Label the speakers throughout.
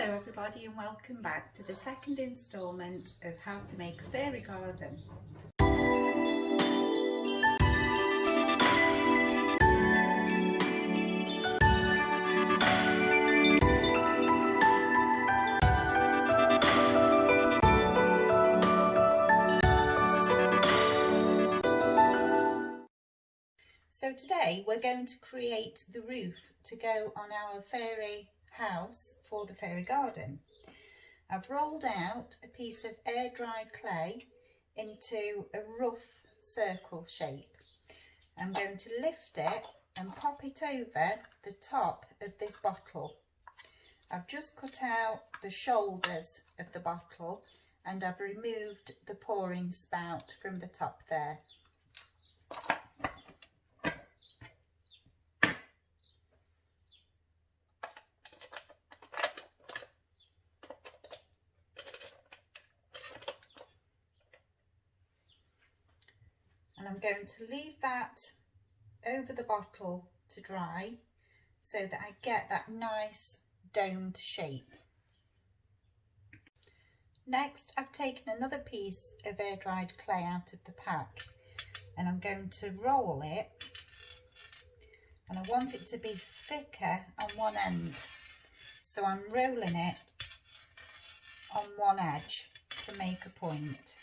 Speaker 1: Hello everybody and welcome back to the second instalment of how to make a fairy garden. So today we're going to create the roof to go on our fairy house for the fairy garden. I've rolled out a piece of air dried clay into a rough circle shape. I'm going to lift it and pop it over the top of this bottle. I've just cut out the shoulders of the bottle and I've removed the pouring spout from the top there. And I'm going to leave that over the bottle to dry so that I get that nice domed shape. Next, I've taken another piece of air dried clay out of the pack and I'm going to roll it, and I want it to be thicker on one end, so I'm rolling it on one edge to make a point.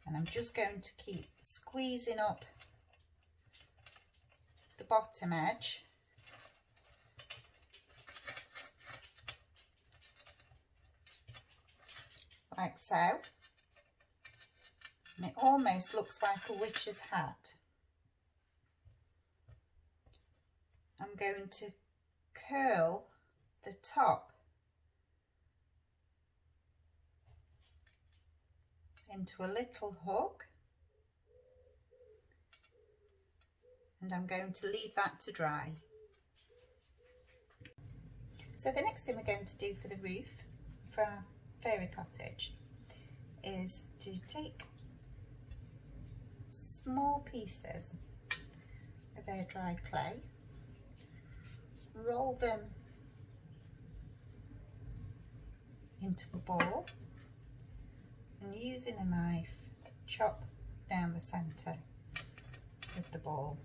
Speaker 1: And I'm just going to keep squeezing up the bottom edge like so, and it almost looks like a witch's hat. I'm going to curl the top into a little hook, and I'm going to leave that to dry. So the next thing we're going to do for the roof for our fairy cottage is to take small pieces of air dried clay, roll them into a ball, and using a knife chop down the centre of the ball.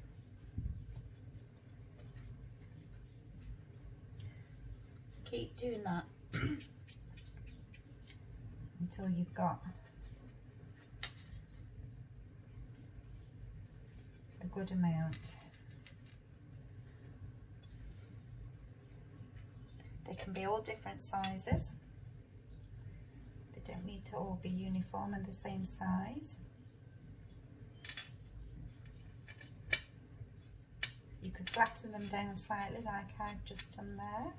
Speaker 1: Keep doing that until you've got a good amount. They can be all different sizes. They don't need to all be uniform and the same size. You could flatten them down slightly like I've just done there.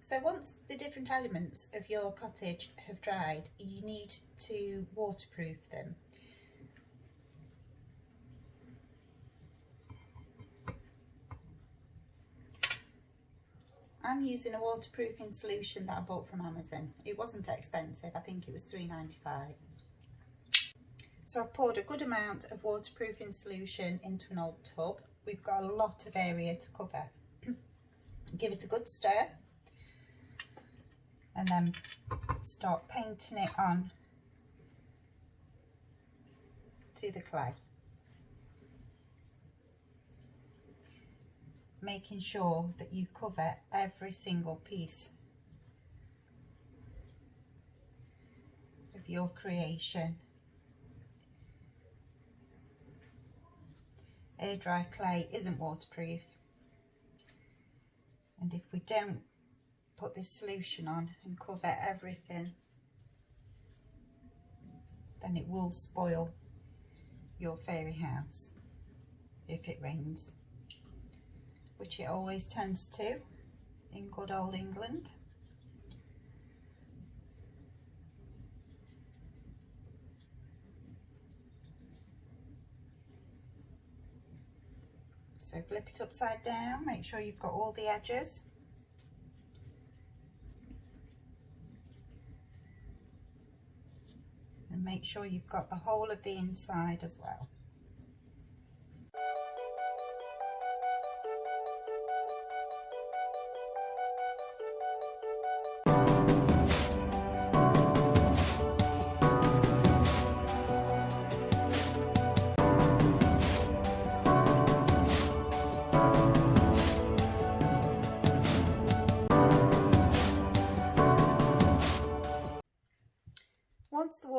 Speaker 1: So once the different elements of your cottage have dried, you need to waterproof them. I'm using a waterproofing solution that I bought from Amazon. It wasn't expensive, I think it was £3.95. So I've poured a good amount of waterproofing solution into an old tub. We've got a lot of area to cover. Give it a good stir and then start painting it on to the clay, making sure that you cover every single piece of your creation. Air dry clay isn't waterproof, and if we don't put this solution on and cover everything, then it will spoil your fairy house if it rains, which it always tends to in good old England. So flip it upside down, make sure you've got all the edges. And make sure you've got the whole of the inside as well.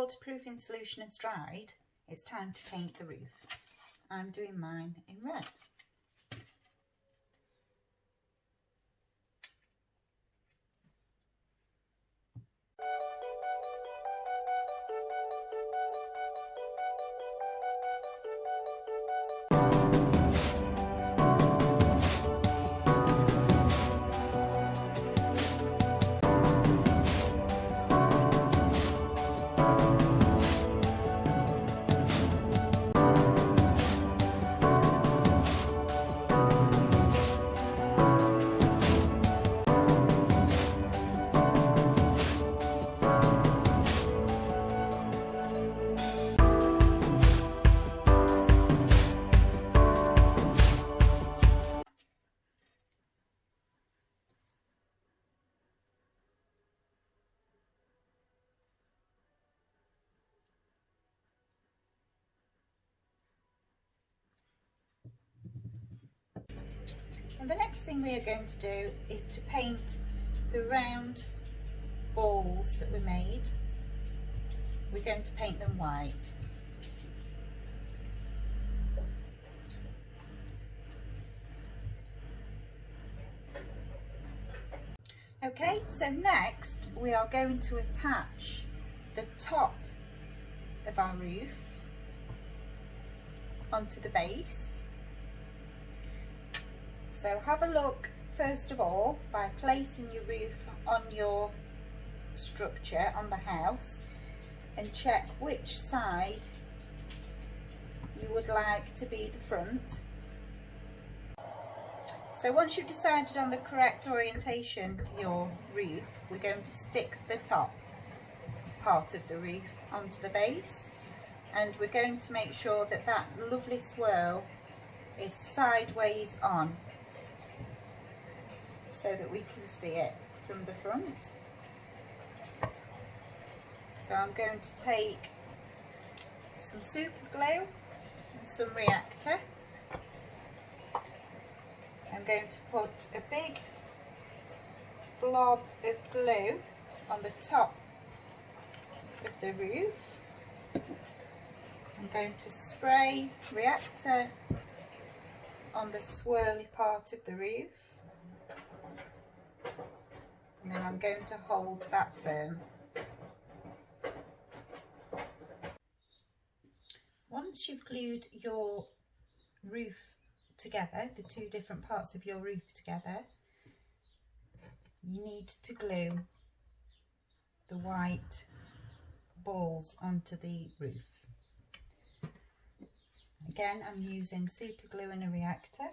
Speaker 1: waterproofing solution has dried, it's time to paint the roof. I'm doing mine in red. And the next thing we are going to do is to paint the round balls that we made. We're going to paint them white. Okay, so next we are going to attach the top of our roof onto the base. So have a look first of all by placing your roof on your structure, on the house, and check which side you would like to be the front. So once you've decided on the correct orientation for your roof, we're going to stick the top part of the roof onto the base, and we're going to make sure that that lovely swirl is sideways on, so that we can see it from the front. So I'm going to take some super glue and some reactor. I'm going to put a big blob of glue on the top of the roof. I'm going to spray reactor on the swirly part of the roof, and then I'm going to hold that firm. Once you've glued your roof together, the two different parts of your roof together, you need to glue the white balls onto the roof. Again, I'm using super glue and a reactor.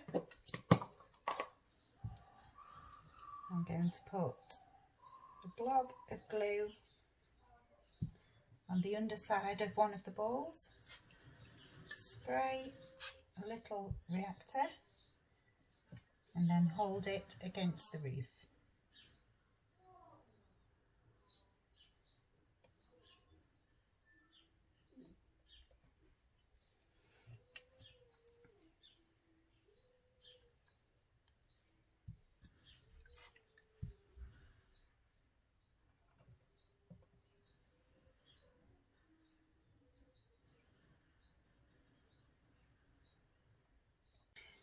Speaker 1: I'm going to put a blob of glue on the underside of one of the balls, spray a little reactor, and then hold it against the roof.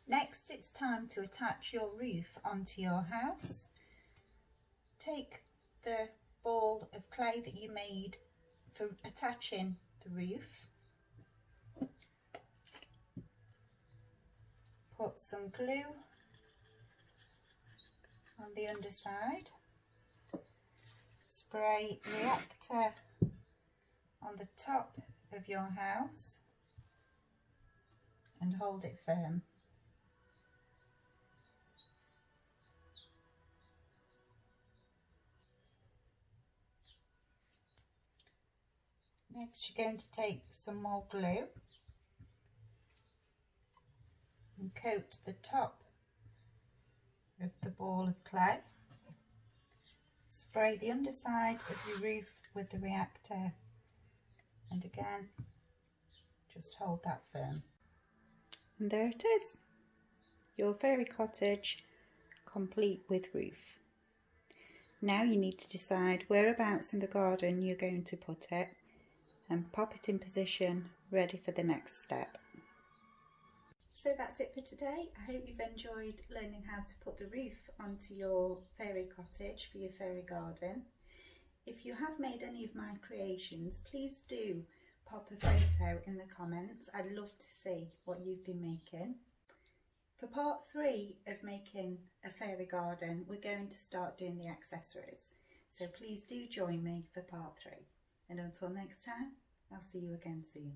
Speaker 1: Next, it's time to attach your roof onto your house. Take the ball of clay that you made for attaching the roof, put some glue on the underside, spray reactor on the top of your house, and hold it firm. Next, you're going to take some more glue and coat the top of the ball of clay. Spray the underside of your roof with the reactor, and again, just hold that firm. And there it is, your fairy cottage complete with roof. Now you need to decide whereabouts in the garden you're going to put it, and pop it in position, ready for the next step. So that's it for today. I hope you've enjoyed learning how to put the roof onto your fairy cottage for your fairy garden. If you have made any of my creations, please do pop a photo in the comments. I'd love to see what you've been making. For part 3 of making a fairy garden, we're going to start doing the accessories. So please do join me for part 3. And until next time, I'll see you again soon.